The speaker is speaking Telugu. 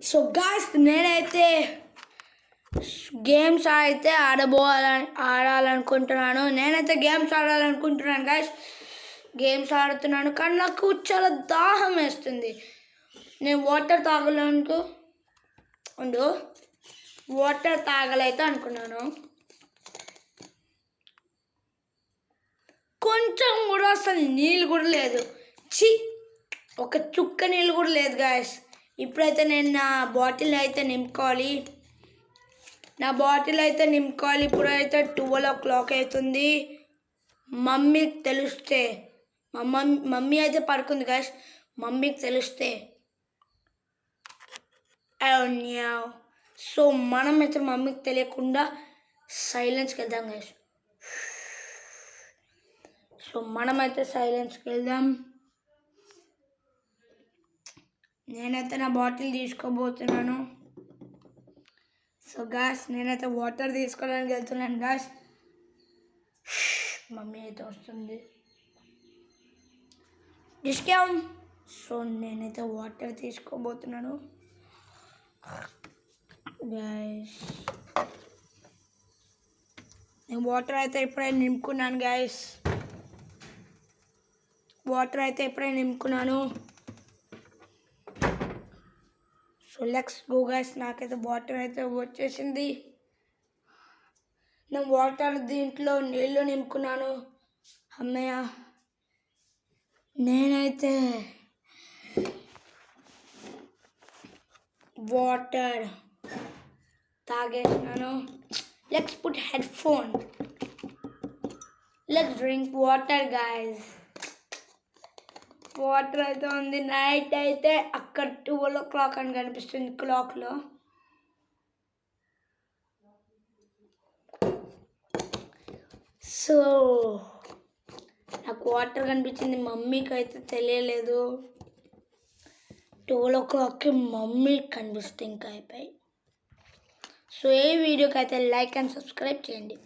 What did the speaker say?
సో గాయ్స్ నేనైతే గేమ్స్ అయితే ఆడాలనుకుంటున్నాను. నేనైతే గేమ్స్ ఆడాలనుకుంటున్నాను గాయ్స్. గేమ్స్ ఆడుతున్నాను కానీ నాకు చాలా దాహం వేస్తుంది. నేను వాటర్ తాగలైతే అనుకున్నాను. కొంచెం కూడా అసలు నీళ్ళు కూడా లేదు. ఒక చుక్క నీళ్ళు కూడా లేదు గాయస్. ఇప్పుడైతే నేను నా బాటిల్ అయితే నింపుకోవాలి. ఇప్పుడైతే 12 o'clock అవుతుంది. మమ్మీకి తెలిస్తే మమ్మీ అయితే పడుకుంది గాయస్. మమ్మీకి తెలిస్తే సో మనమైతే మమ్మీకి తెలియకుండా సైలెన్స్కి వెళ్దాం గాయస్. సో మనమైతే సైలెన్స్కి వెళ్దాం. నేనైతే నా బాటిల్ తీసుకోబోతున్నాను. సో గాయస్ నేనైతే వాటర్ తీసుకోవడానికి వెళ్తున్నాను గాయస్. మమ్మీ అయితే వస్తుంది. సో నేనైతే వాటర్ తీసుకోబోతున్నాను గాయస్. నేను వాటర్ అయితే ఇప్పుడే నింపుకున్నాను guys. So let's go guys. నాకైతే వాటర్ అయితే వచ్చేసింది. నేను వాటర్ దీంట్లో నీళ్ళు నింపుకున్నాను. అమ్మయ్య నేనైతే వాటర్ తాగేసినాను. Let's put headphone. Let's drink water guys. Water అయితే ఉంది. నైట్ అయితే అక్కడ 12 o'clock అని కనిపిస్తుంది క్లాక్లో. సో నాకు వాటర్ కనిపించింది, మమ్మీకి అయితే తెలియలేదు. 12 o'clockకి మమ్మీకి కనిపిస్తే ఇంకా అయిపోయి. సో ఈ వీడియోకి అయితే లైక్ అండ్ సబ్స్క్రైబ్ చేయండి.